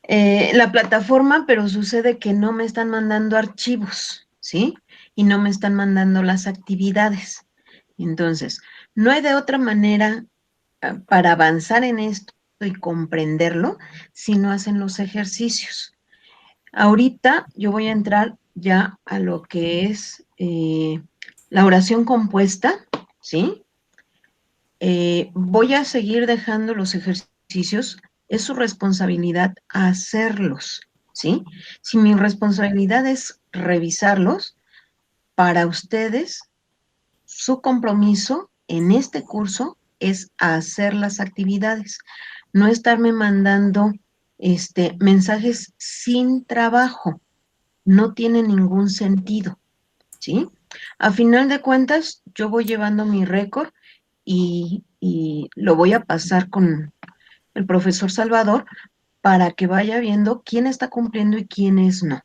La plataforma, pero sucede que no me están mandando archivos, ¿sí? Y no me están mandando las actividades. Entonces, no hay de otra manera para avanzar en esto y comprenderlo si no hacen los ejercicios. Ahorita yo voy a entrar ya a lo que es la oración compuesta, ¿sí? Voy a seguir dejando los ejercicios, es su responsabilidad hacerlos, ¿sí? Si mi responsabilidad es revisarlos, para ustedes, su compromiso en este curso es hacer las actividades, no estarme mandando mensajes sin trabajo, no tiene ningún sentido, ¿sí? A final de cuentas, yo voy llevando mi récord y lo voy a pasar con el profesor Salvador para que vaya viendo quién está cumpliendo y quiénes no,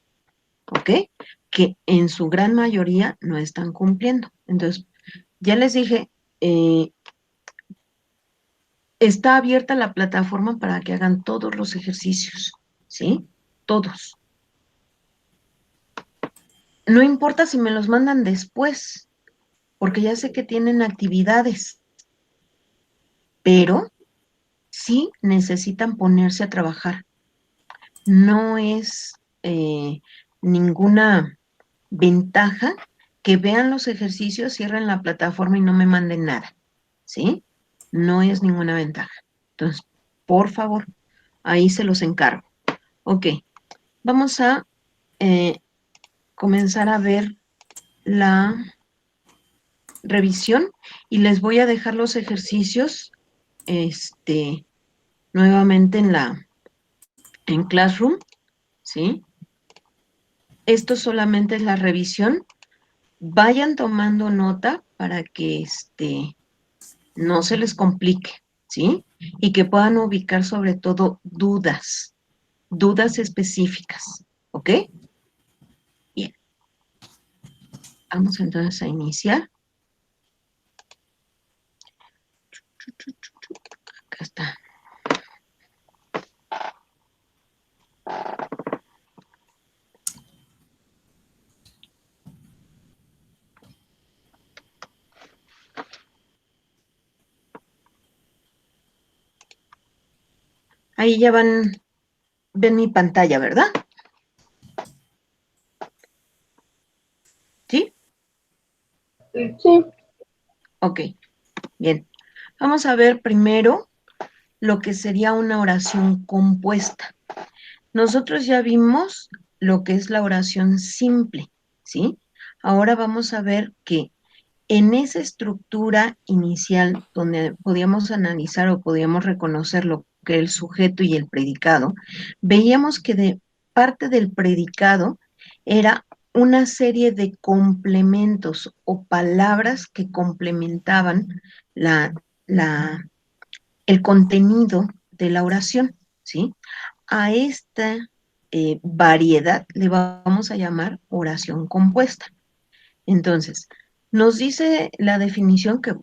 ¿ok? Que en su gran mayoría no están cumpliendo. Entonces, ya les dije, está abierta la plataforma para que hagan todos los ejercicios, ¿sí? Todos. No importa si me los mandan después, porque ya sé que tienen actividades, pero sí necesitan ponerse a trabajar. No es ninguna ventaja que vean los ejercicios, cierren la plataforma y no me manden nada, ¿sí? No es ninguna ventaja. Entonces, por favor, ahí se los encargo. Ok, vamos a comenzar a ver la revisión y les voy a dejar los ejercicios nuevamente en Classroom, ¿sí? Esto solamente es la revisión. Vayan tomando nota para que no se les complique, ¿sí? Y que puedan ubicar sobre todo dudas específicas, ¿ok? Bien, vamos entonces a iniciar. Acá está. Ahí ya ven mi pantalla, ¿verdad? ¿Sí? Sí. Ok, bien. Vamos a ver primero lo que sería una oración compuesta. Nosotros ya vimos lo que es la oración simple, ¿sí? Ahora vamos a ver que en esa estructura inicial donde podíamos analizar o podíamos reconocer lo que el sujeto y el predicado, veíamos que de parte del predicado era una serie de complementos o palabras que complementaban la, la, el contenido de la oración, ¿sí? A esta variedad le vamos a llamar oración compuesta. Entonces, nos dice la definición que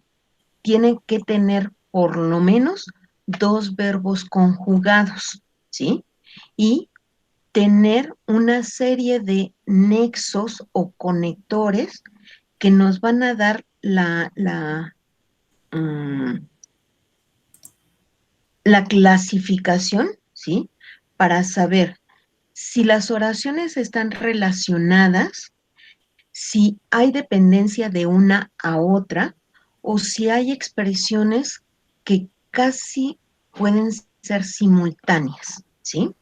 tiene que tener por lo menos dos verbos conjugados, ¿sí? Y tener una serie de nexos o conectores que nos van a dar la clasificación, ¿sí? Para saber si las oraciones están relacionadas, si hay dependencia de una a otra o si hay expresiones que casi pueden ser simultáneas, ¿sí?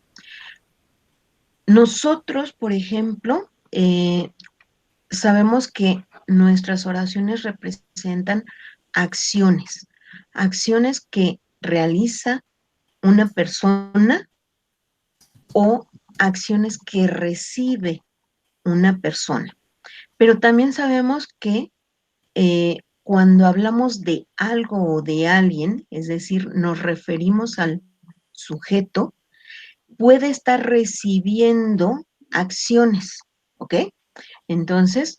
Nosotros, por ejemplo, sabemos que nuestras oraciones representan acciones, acciones que realiza una persona o acciones que recibe una persona. Pero también sabemos que cuando hablamos de algo o de alguien, es decir, nos referimos al sujeto, puede estar recibiendo acciones, ¿ok? Entonces,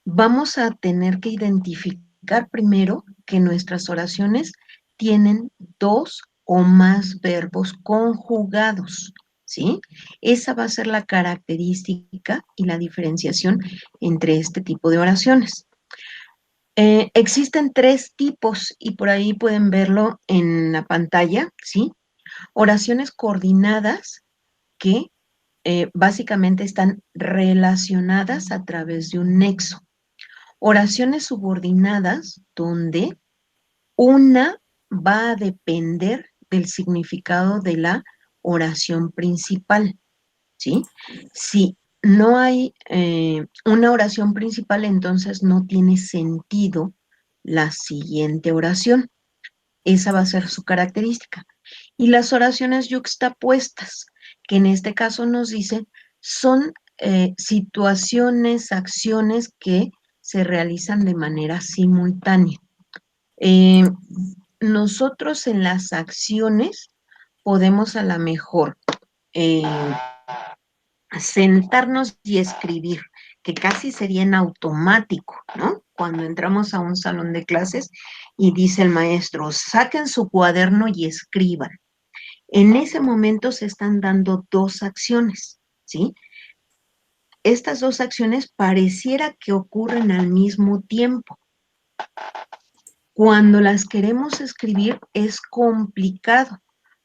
vamos a tener que identificar primero que nuestras oraciones tienen dos o más verbos conjugados, ¿sí? Esa va a ser la característica y la diferenciación entre este tipo de oraciones. Existen tres tipos y por ahí pueden verlo en la pantalla, ¿sí? Oraciones coordinadas que básicamente están relacionadas a través de un nexo. Oraciones subordinadas donde una va a depender del significado de la oración principal, ¿sí? Si no hay una oración principal, entonces no tiene sentido la siguiente oración. Esa va a ser su característica. Y las oraciones yuxtapuestas, que en este caso nos dicen, son situaciones, acciones que se realizan de manera simultánea. Eh, nosotros en las acciones podemos a lo mejor eh, sentarnos y escribir, que casi sería en automático, ¿no? Cuando entramos a un salón de clases y dice el maestro, saquen su cuaderno y escriban. En ese momento se están dando dos acciones, ¿sí? Estas dos acciones pareciera que ocurren al mismo tiempo. Cuando las queremos escribir es complicado,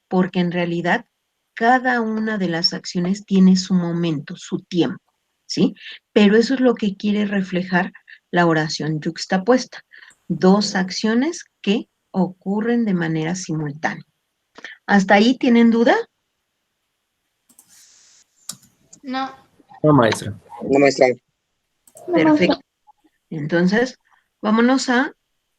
porque en realidad cada una de las acciones tiene su momento, su tiempo, ¿sí? Pero eso es lo que quiere reflejar la oración yuxtapuesta. Dos acciones que ocurren de manera simultánea. ¿Hasta ahí tienen duda? No. No, maestra. No, maestra. Perfecto. Entonces, vámonos a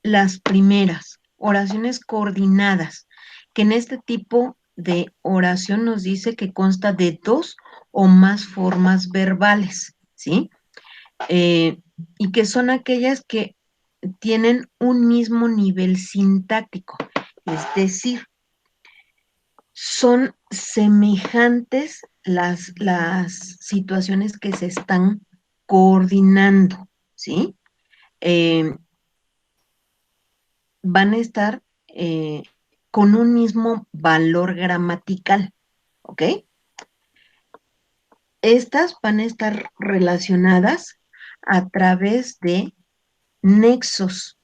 las primeras, oraciones coordinadas, que en este tipo de oración nos dice que consta de dos o más formas verbales, ¿sí? Eh, y que son aquellas que tienen un mismo nivel sintáctico, es decir, son semejantes las situaciones que se están coordinando, ¿sí? Eh, van a estar con un mismo valor gramatical, ¿ok? Estas van a estar relacionadas a través de nexos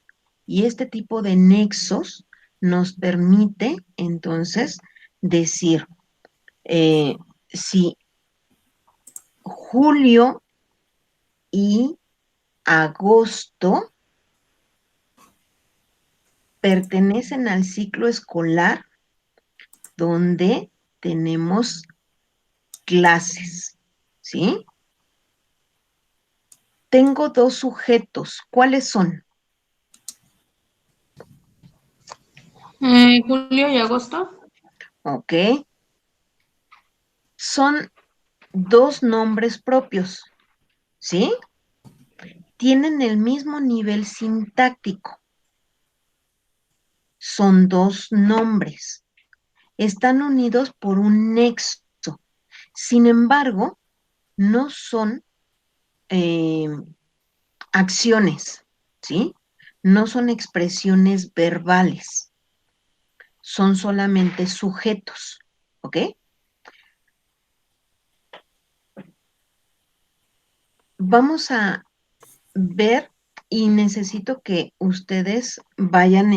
y este tipo de nexos nos permite entonces decir si julio y agosto pertenecen al ciclo escolar donde tenemos clases, ¿sí? Tengo dos sujetos. ¿Cuáles son? Julio y agosto. ¿Ok? Son dos nombres propios, ¿sí? Tienen el mismo nivel sintáctico. Son dos nombres. Están unidos por un nexo. Sin embargo, no son acciones, ¿sí? No son expresiones verbales. Son solamente sujetos, ¿ok? Vamos a ver y necesito que ustedes vayan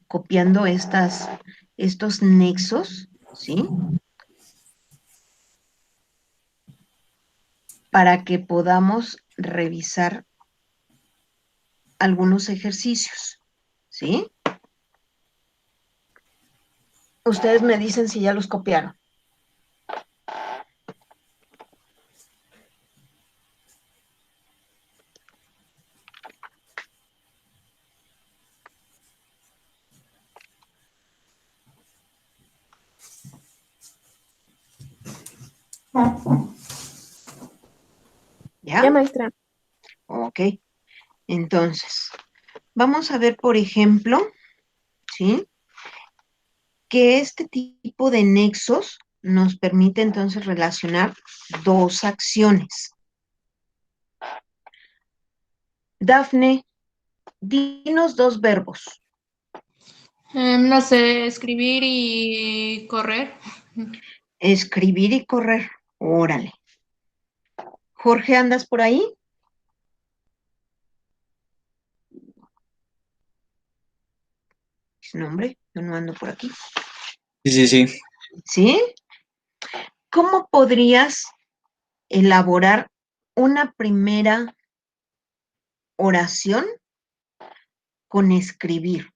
copiando estos nexos, ¿sí? Para que podamos revisar algunos ejercicios, ¿sí? Ustedes me dicen si ya los copiaron. ¿Ya? Ya, maestra. Ok. Entonces, vamos a ver, por ejemplo, ¿sí? Que este tipo de nexos nos permite entonces relacionar dos acciones. Dafne, dinos dos verbos. No sé, escribir y correr. Escribir y correr. Órale. Jorge, ¿andas por ahí? No, hombre, yo no ando por aquí. Sí. ¿Sí? ¿Cómo podrías elaborar una primera oración con escribir?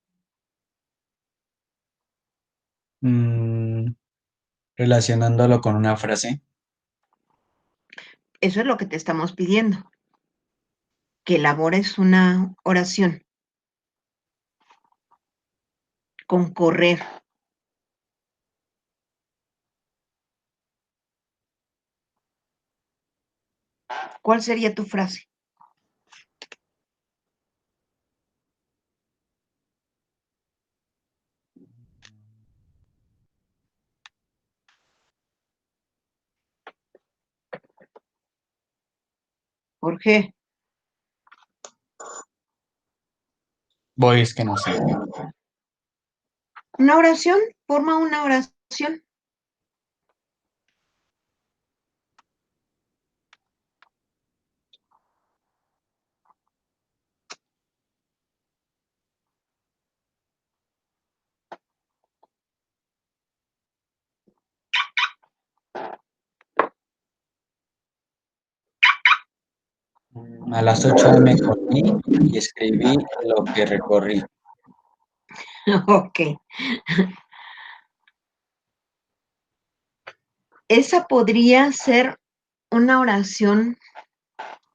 Relacionándolo con una frase. Eso es lo que te estamos pidiendo, que elabores una oración con correr. ¿Cuál sería tu frase? Jorge, Voy, es que no sé. una oración, forma una oración. A las 8 me corrí y escribí lo que recorrí. Ok. Esa podría ser una oración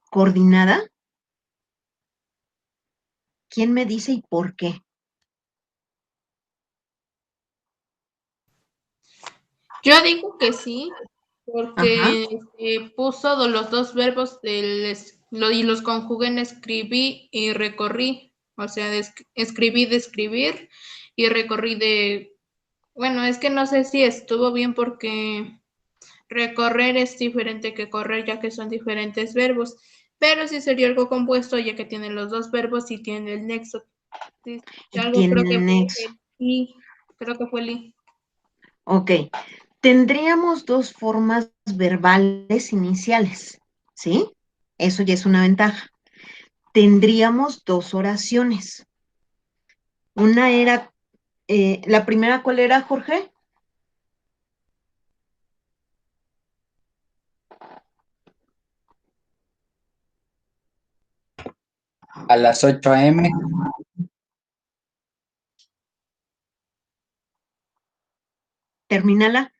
coordinada. ¿Quién me dice y por qué? Yo digo que sí, Ajá. porque puso los dos verbos y los conjugué en escribí y recorrí. O sea, escribí de escribir y recorrí de... Bueno, es que no sé si estuvo bien porque recorrer es diferente que correr, ya que son diferentes verbos. Pero sí sería algo compuesto, ya que tiene los dos verbos y tiene el nexo. Sí, Y algo tiene creo el que fue nexo. el i, creo que fue el i. Ok. Tendríamos dos formas verbales iniciales, ¿sí? Eso ya es una ventaja. Tendríamos dos oraciones. Una era, la primera, ¿cuál era, Jorge? A las 8 a.m. Termínala.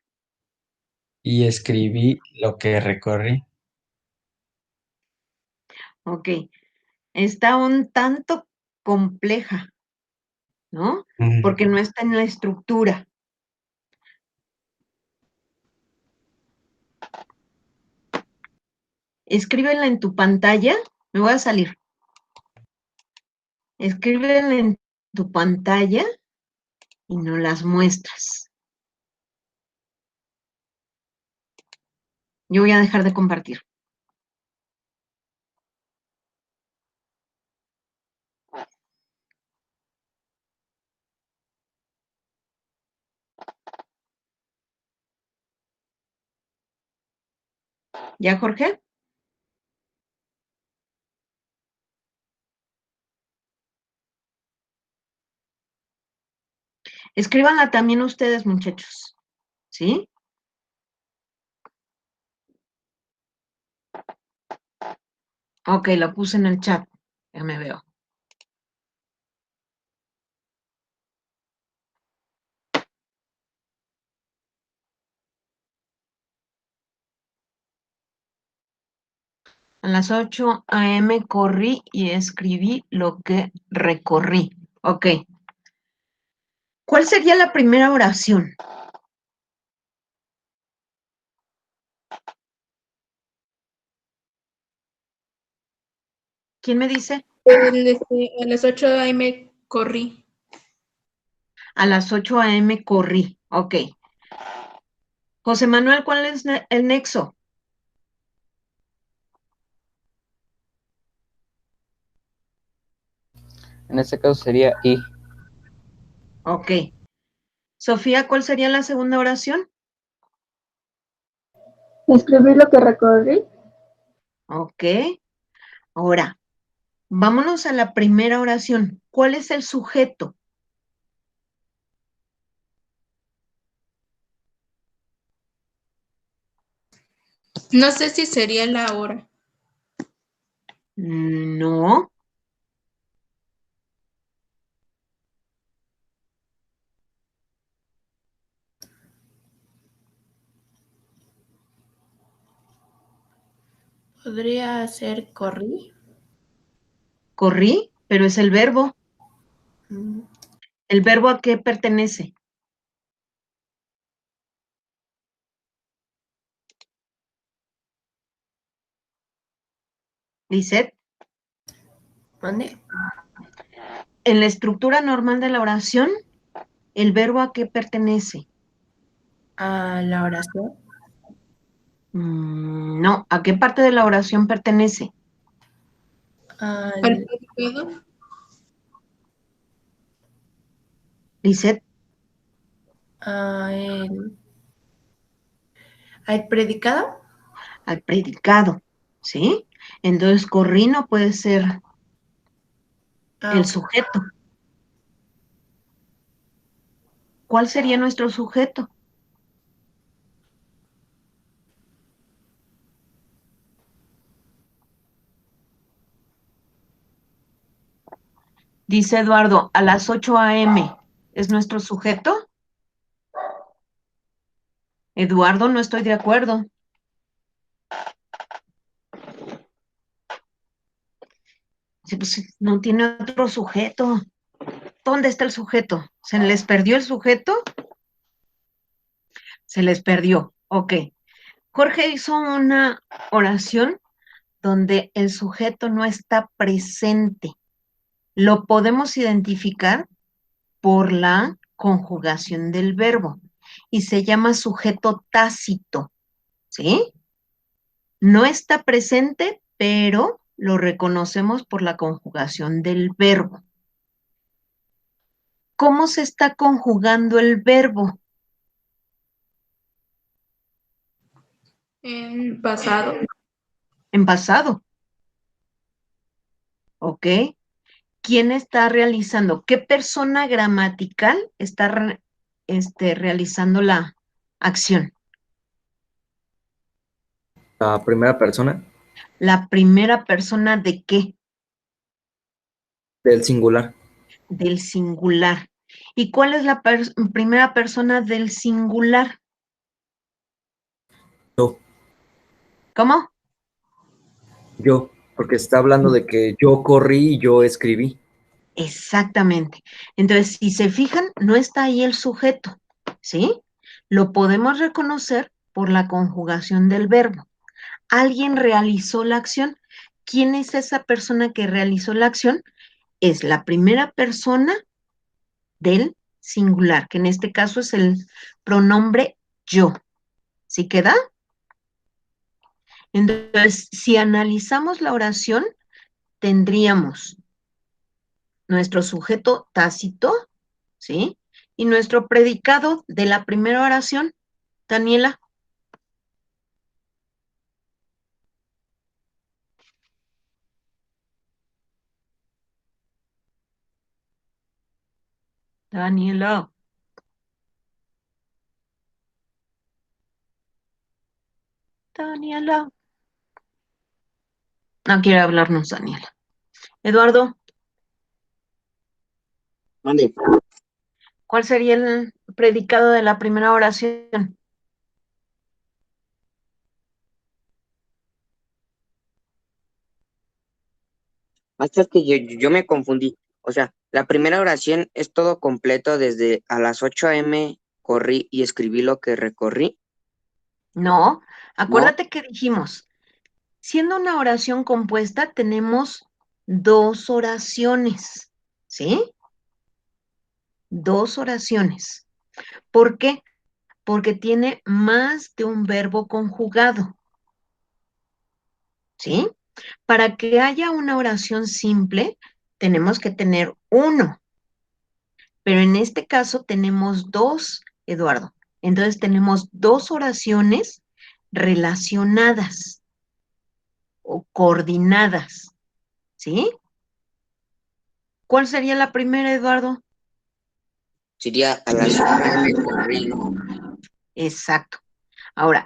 y escribí lo que recorrí. Ok. Está un tanto compleja, ¿no? Porque no está en la estructura. Escríbela en tu pantalla. Me voy a salir. Escríbela en tu pantalla y no las muestras. Yo voy a dejar de compartir. ¿Ya, Jorge? Escríbanla también ustedes, muchachos. ¿Sí? Ok, la puse en el chat. Ya me veo. A las 8 a.m. corrí y escribí lo que recorrí. Ok. ¿Cuál sería la primera oración? ¿Quién me dice? A las 8 a.m. corrí. A las 8 a.m. corrí. Ok. José Manuel, ¿cuál es el nexo? En este caso sería I. Ok. Sofía, ¿cuál sería la segunda oración? Escribí lo que recorrí. Ok. Ahora, vámonos a la primera oración. ¿Cuál es el sujeto? No sé si sería la hora. No. Podría ser corrí. Corrí, pero es el verbo. Mm, ¿El verbo a qué pertenece? Lisette. ¿Mande? En la estructura normal de la oración, ¿el verbo a qué pertenece? A la oración. No, ¿a qué parte de la oración pertenece? ¿Al Al, predicado? Lisette. al, al predicado. Al predicado, ¿sí? Entonces, corrí no puede ser el Ok. sujeto. ¿Cuál sería nuestro sujeto? Dice Eduardo, a las 8 a.m. ¿Es nuestro sujeto? Eduardo, no estoy de acuerdo. Sí, pues, no tiene otro sujeto. ¿Dónde está el sujeto? ¿Se les perdió el sujeto? Se les perdió. Ok. Jorge hizo una oración donde el sujeto no está presente. Lo podemos identificar por la conjugación del verbo y se llama sujeto tácito, ¿sí? No está presente, pero lo reconocemos por la conjugación del verbo. ¿Cómo se está conjugando el verbo? En pasado. En pasado, ¿ok? ¿Quién está realizando? ¿Qué persona gramatical está realizando la acción? La primera persona ¿La primera persona de qué? del singular. Del singular. ¿Y cuál es la primera persona del singular? Yo, ¿Cómo? yo, porque está hablando de que yo corrí y yo escribí. Exactamente. Entonces, si se fijan, no está ahí el sujeto, ¿sí? Lo podemos reconocer por la conjugación del verbo. Alguien realizó la acción. ¿Quién es esa persona que realizó la acción? Es la primera persona del singular, que en este caso es el pronombre yo. ¿Sí queda? Entonces, si analizamos la oración, tendríamos nuestro sujeto tácito, ¿sí? Y nuestro predicado de la primera oración, Daniela. Daniela. Daniela. No quiere hablarnos, Daniela. Eduardo, Mande. ¿cuál sería el predicado de la primera oración? Hasta es que yo me confundí. O sea, la primera oración es todo completo desde a las 8 a.m. corrí y escribí lo que recorrí, No, ¿no? acuérdate que dijimos, siendo una oración compuesta, tenemos dos oraciones, ¿sí? Dos oraciones. ¿Por qué? Porque tiene más de un verbo conjugado, ¿sí? Para que haya una oración simple, tenemos que tener uno, Pero en este caso tenemos dos, Eduardo. Entonces tenemos dos oraciones relacionadas o coordinadas, ¿sí? ¿Cuál sería la primera, Eduardo? Sería a las 8 a.m. corrí, ¿no? Exacto. Ahora,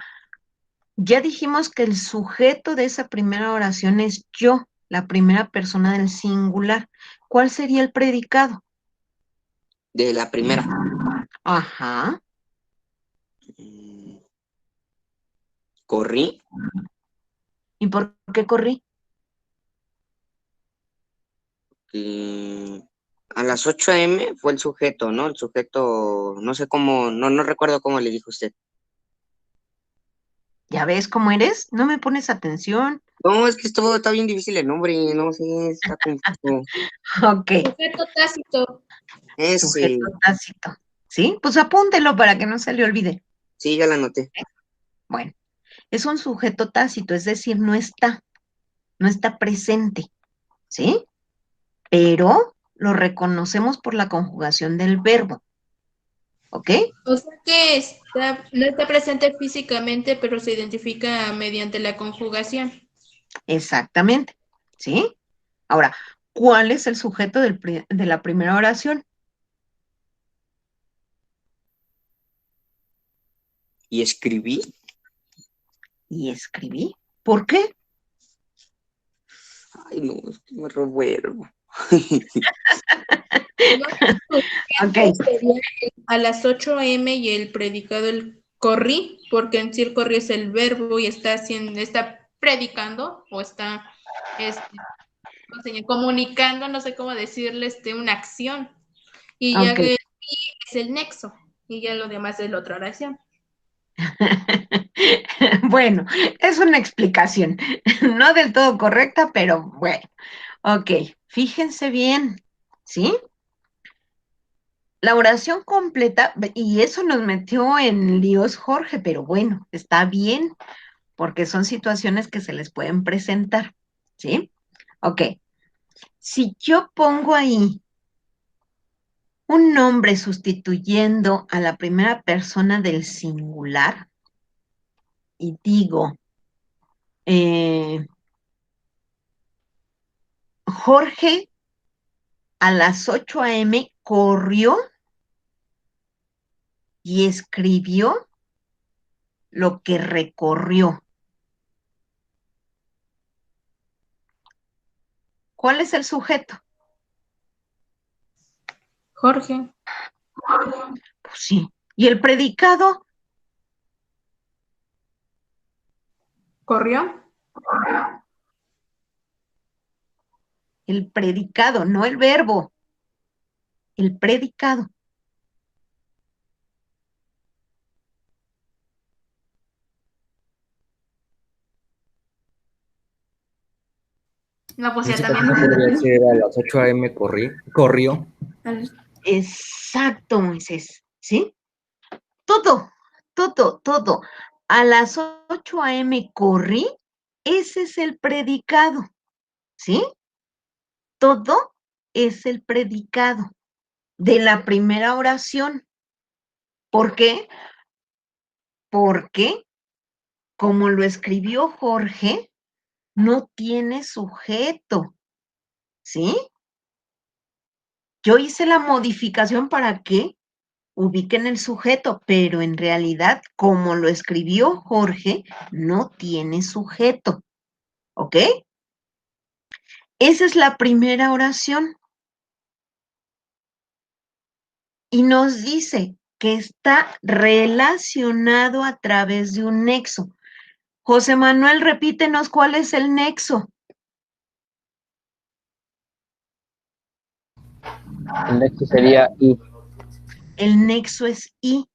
ya dijimos que el sujeto de esa primera oración es yo, la primera persona del singular. ¿Cuál sería el predicado? De la primera. Ajá. Mm, Corrí. ¿Y por qué corrí? A las 8 a.m. fue el sujeto, ¿no? El sujeto, no sé cómo, no recuerdo cómo le dijo usted. ¿Ya ves cómo eres? No me pones atención. No, es que esto está bien difícil el nombre, no sé, está confuso. Ok, Sujeto tácito. Ese, sujeto tácito. ¿Sí? Pues apúntelo para que no se le olvide. sí, ya la anoté. Bueno, es un sujeto tácito, es decir, no está presente, ¿sí? Pero lo reconocemos por la conjugación del verbo, ¿ok? O sea que no está presente físicamente, pero se identifica mediante la conjugación. Exactamente, ¿sí? Ahora, ¿cuál es el sujeto de la primera oración? Y escribí. Y escribí. ¿Por qué? Ay, no, es que me revuelvo. No, Ok, sería a las 8 a.m. y el predicado el corrí, porque en sí el corrí es el verbo y está predicando o está comunicando, no sé cómo decirle, una acción. Y ya ok. que el y es el nexo, y ya lo demás es la otra oración. Bueno, es una explicación, no del todo correcta, pero bueno. Ok, fíjense bien, ¿sí? La oración completa, y eso nos metió en líos, Jorge, pero bueno, está bien, porque son situaciones que se les pueden presentar, ¿sí? Ok, si yo pongo ahí un nombre sustituyendo a la primera persona del singular y digo, eh, Jorge a las 8 a.m. corrió y escribió lo que recorrió. ¿Cuál es el sujeto? Jorge, Pues sí. ¿Y el predicado? ¿corrió? El predicado, no el verbo. El predicado. No, pues En ya este también. caso podría ser a las 8 a.m. corrió. Exacto, Moisés. ¿Sí? Todo, todo, todo. A las 8 a.m. corrí, ese es el predicado. ¿Sí? Todo es el predicado de la primera oración. ¿Por qué? Porque, como lo escribió Jorge, no tiene sujeto, ¿sí? Yo hice la modificación para que ubiquen el sujeto, pero en realidad, como lo escribió Jorge, no tiene sujeto, ¿ok? Esa es la primera oración y nos dice que está relacionado a través de un nexo. José Manuel, repítenos cuál es el nexo. El nexo sería y. El nexo es y.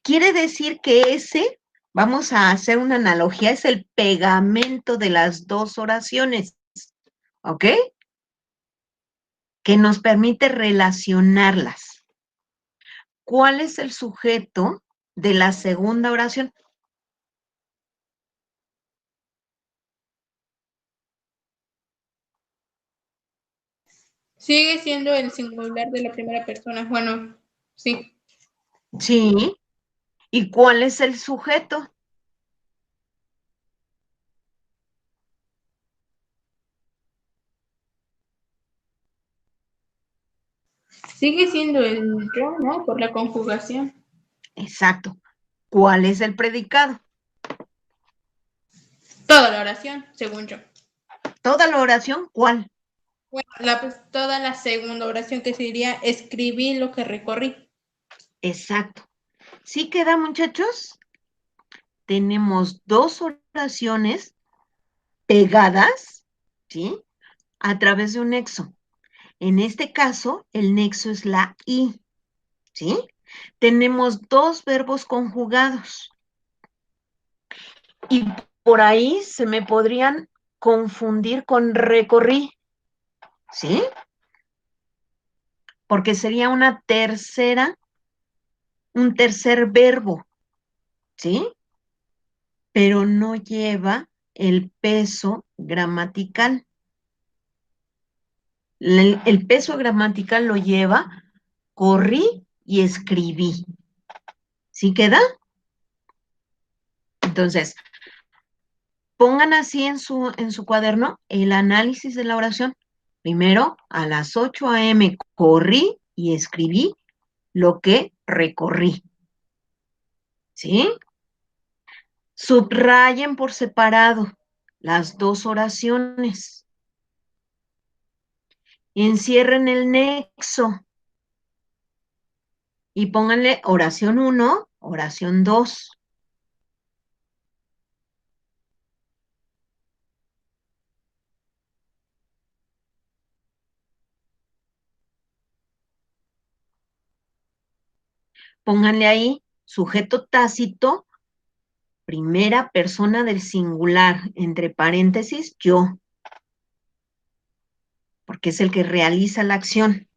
Quiere decir que ese, vamos a hacer una analogía, es el pegamento de las dos oraciones, ¿ok? Que nos permite relacionarlas. ¿Cuál es el sujeto de la segunda oración? Sigue siendo el singular de la primera persona. Bueno, sí. Sí. ¿Y cuál es el sujeto? Sigue siendo el yo, ¿no? Por la conjugación. Exacto. ¿Cuál es el predicado? Toda la oración, según yo. Toda la oración, ¿cuál? Bueno, toda la segunda oración que sería escribí lo que recorrí. Exacto. ¿Sí queda, muchachos? Tenemos dos oraciones pegadas, ¿sí? A través de un nexo. En este caso, el nexo es la I, ¿sí? Tenemos dos verbos conjugados. Y por ahí se me podrían confundir con recorrí, ¿sí? Porque sería un tercer verbo, ¿sí? Pero no lleva el peso gramatical. El peso gramatical lo lleva corrí y escribí. ¿Sí queda? Entonces, pongan así en su cuaderno el análisis de la oración. Primero, a las 8 a.m. corrí y escribí lo que recorrí. ¿Sí? Subrayen por separado las dos oraciones. Encierren el nexo y pónganle oración 1, oración 2. Pónganle ahí sujeto tácito, primera persona del singular, entre paréntesis, yo, porque es el que realiza la acción.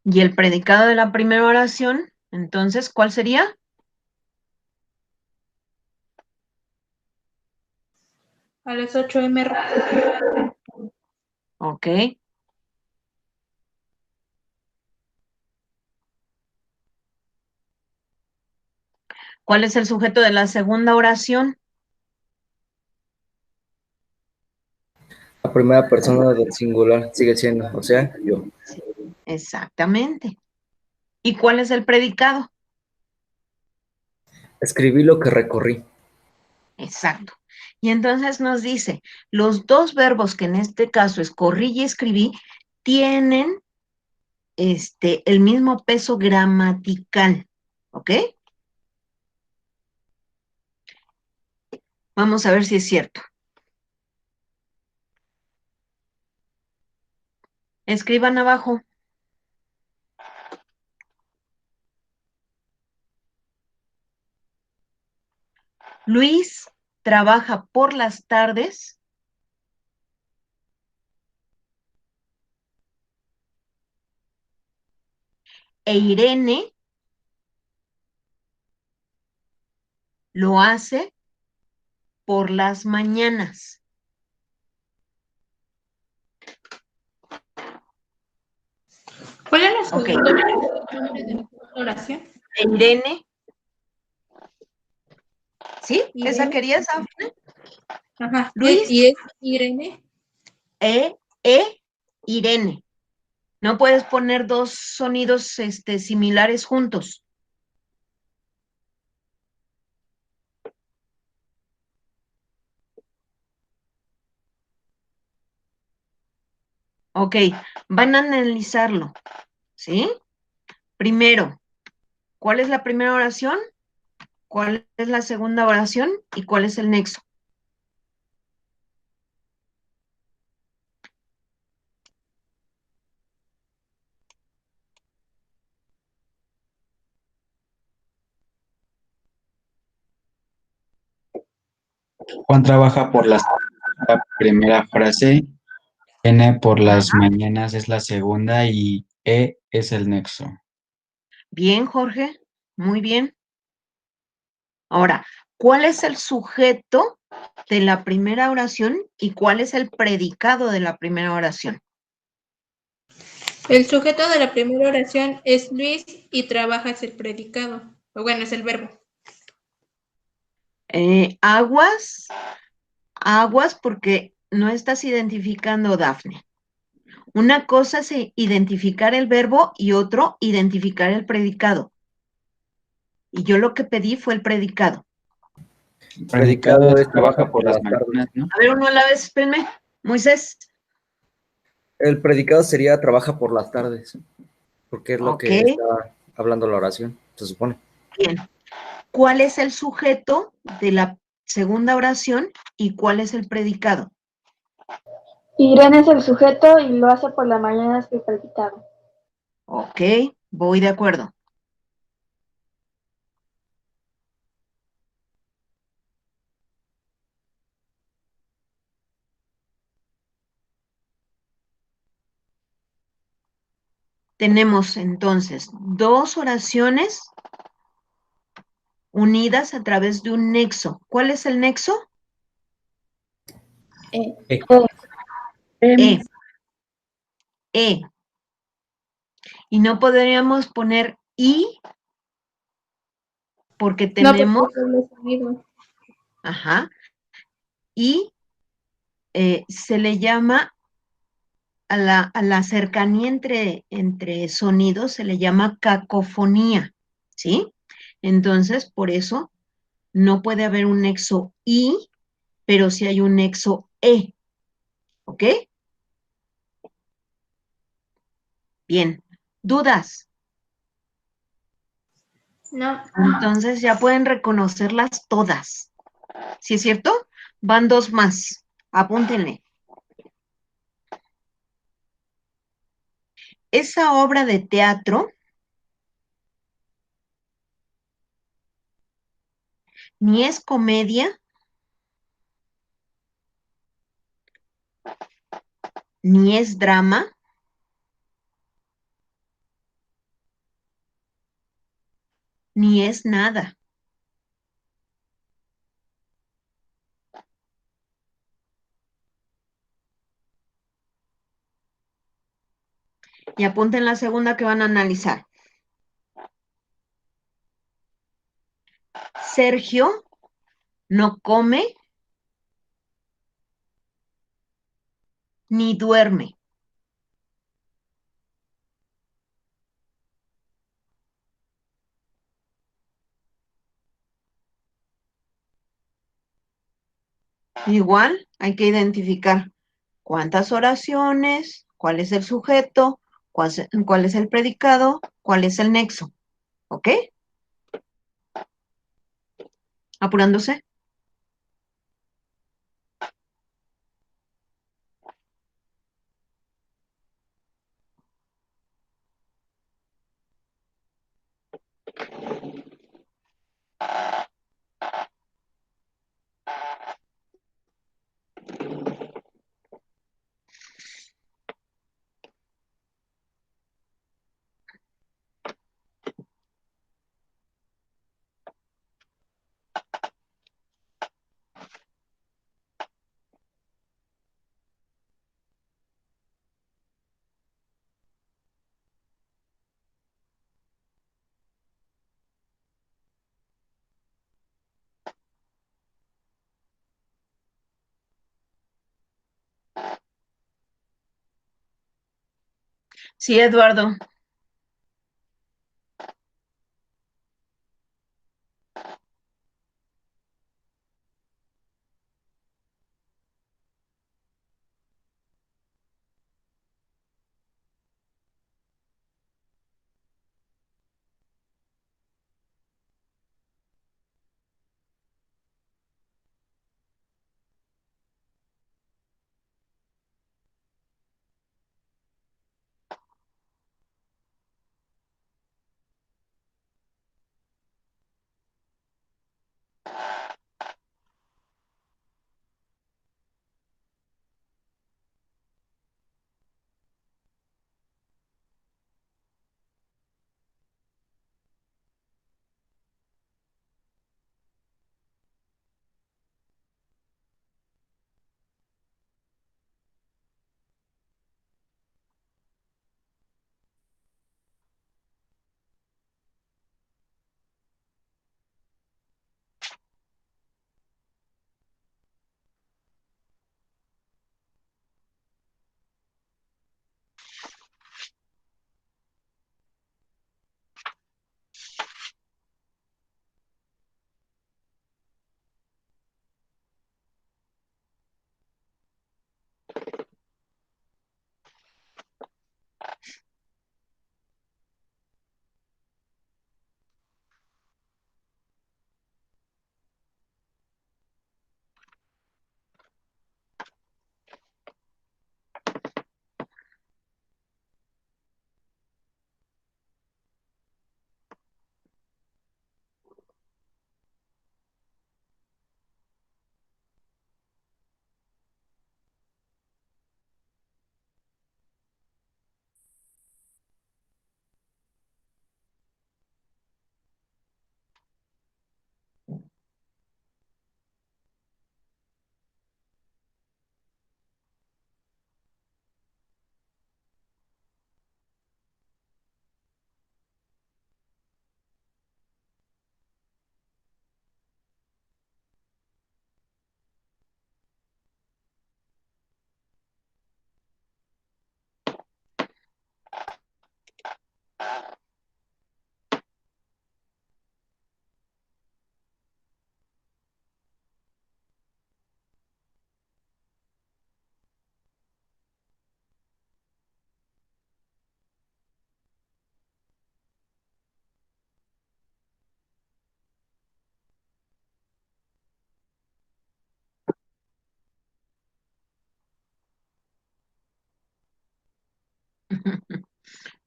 Y el predicado de la primera oración, entonces, ¿cuál sería? A las 8 m. Ok. ¿Cuál es el sujeto de la segunda oración? La primera persona del singular sigue siendo, o sea, yo. Sí, exactamente. ¿Y cuál es el predicado? Escribí lo que recorrí. Exacto. Y entonces nos dice, los dos verbos que en este caso es corrí y escribí, tienen el mismo peso gramatical, ¿ok? Vamos a ver si es cierto. Escriban abajo. Luis trabaja por las tardes e Irene lo hace por las mañanas. ¿Cuál es la Ok. segunda oración? Irene. ¿Sí? Irene. ¿Esa querías, Afne? Ajá. Luis ¿Y es Irene? Irene. No puedes poner dos sonidos similares juntos. Ok, van a analizarlo, ¿sí? Primero, ¿cuál es la primera oración? ¿Cuál es la segunda oración? ¿Y cuál es el nexo? Juan trabaja por la primera frase N por las mañanas es la segunda y E es el nexo. Bien, Jorge, muy bien. Ahora, ¿cuál es el sujeto de la primera oración y cuál es el predicado de la primera oración? El sujeto de la primera oración es Luis y trabaja es el predicado. O bueno, es el verbo. Aguas, aguas porque no estás identificando, Dafne. Una cosa es identificar el verbo y otro identificar el predicado. Y yo lo que pedí fue el predicado. Predicado es trabaja por las mañanas, ¿no? A ver, uno a la vez, espérenme. Moisés. El predicado sería trabaja por las tardes, porque es lo Ok, que está hablando la oración, se supone. bien. ¿Cuál es el sujeto de la segunda oración y cuál es el predicado? Irene es el sujeto y lo hace por la mañana es el predicado. Ok, voy de acuerdo. Tenemos entonces dos oraciones unidas a través de un nexo. ¿Cuál es el nexo? E. E. E. Y no podríamos poner I porque No, tenemos, porque es doble sonido. ajá, y se le llama a la cercanía entre sonidos, se le llama cacofonía, ¿sí? Entonces, por eso no puede haber un nexo I, pero sí hay un nexo E, ¿ok? Bien, ¿dudas? No. Entonces ya pueden reconocerlas todas. ¿Sí es cierto? Van dos más. Apúntenle. Esa obra de teatro ni es comedia, ni es drama, ni es nada. Y apunten la segunda que van a analizar. Sergio no come ni duerme. Igual hay que identificar cuántas oraciones, cuál es el sujeto, cuál es el predicado, cuál es el nexo. ¿Ok? Apurándose. Sí, Eduardo.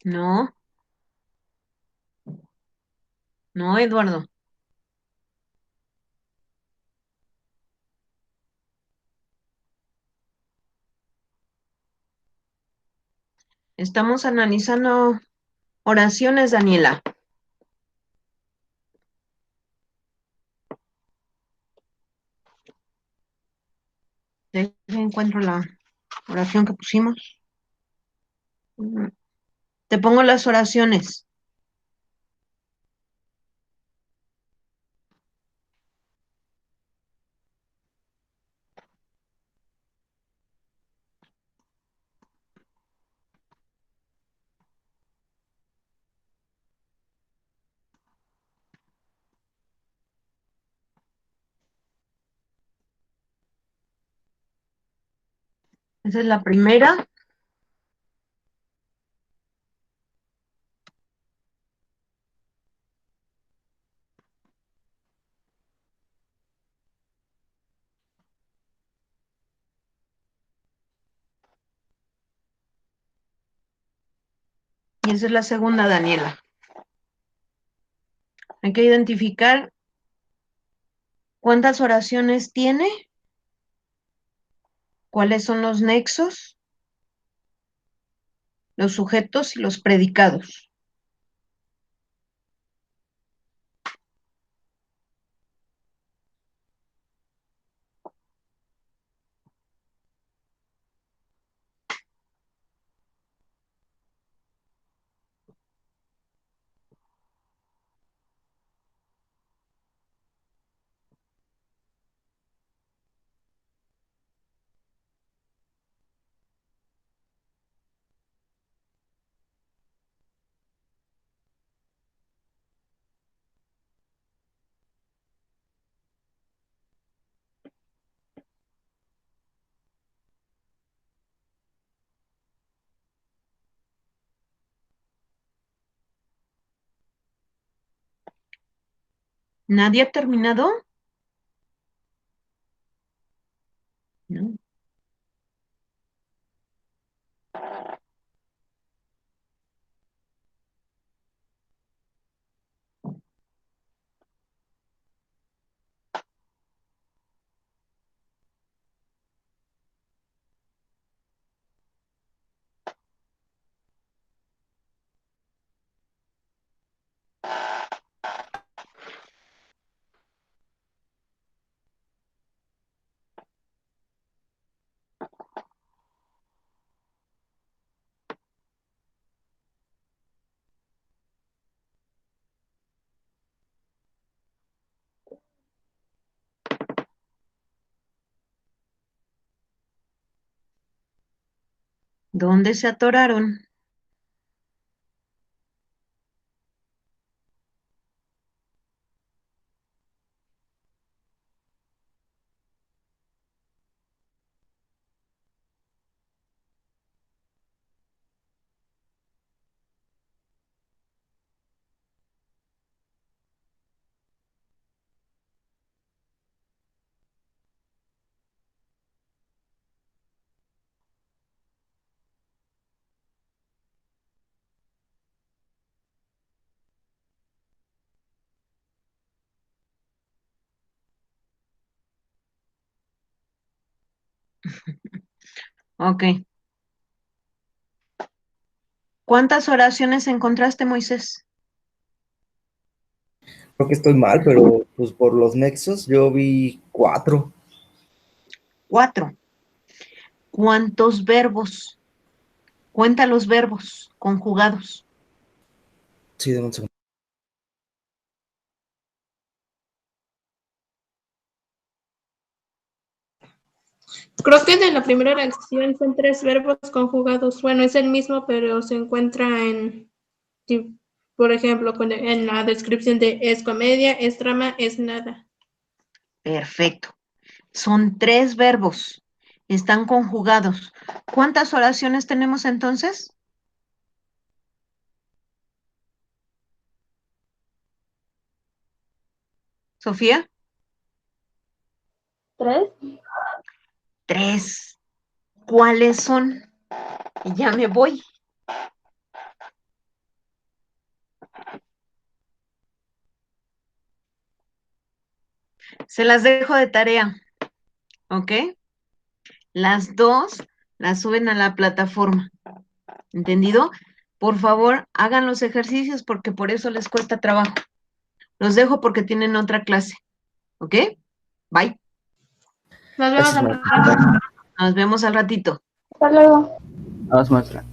No, no, Eduardo. Estamos analizando oraciones, Daniela. Ya encuentro la oración que pusimos. Te pongo las oraciones. Esa es la primera. Y esa es la segunda, Daniela. Hay que identificar cuántas oraciones tiene, cuáles son los nexos, los sujetos y los predicados. ¿Nadie ha terminado? No. ¿Dónde se atoraron? Ok. ¿Cuántas oraciones encontraste, Moisés? Creo que estoy mal, pero pues por los nexos yo vi 4. 4. ¿Cuántos verbos? Cuenta los verbos conjugados. Sí, dame un segundo. Creo que de la primera oración son 3 verbos conjugados. Bueno, es el mismo, pero se encuentra en, por ejemplo, en la descripción de es comedia, es drama, es nada. Perfecto. Son 3 verbos. Están conjugados. ¿Cuántas oraciones tenemos entonces? Sofía. 3. 3. ¿Cuáles son? Y ya me voy. Se las dejo de tarea, ¿ok? Las dos las suben a la plataforma, ¿entendido? Por favor, hagan los ejercicios porque por eso les cuesta trabajo. Los dejo porque tienen otra clase, ¿ok? Bye. Nos vemos Gracias, al maestra. Nos vemos al ratito. Hasta luego. Vamos, maestra.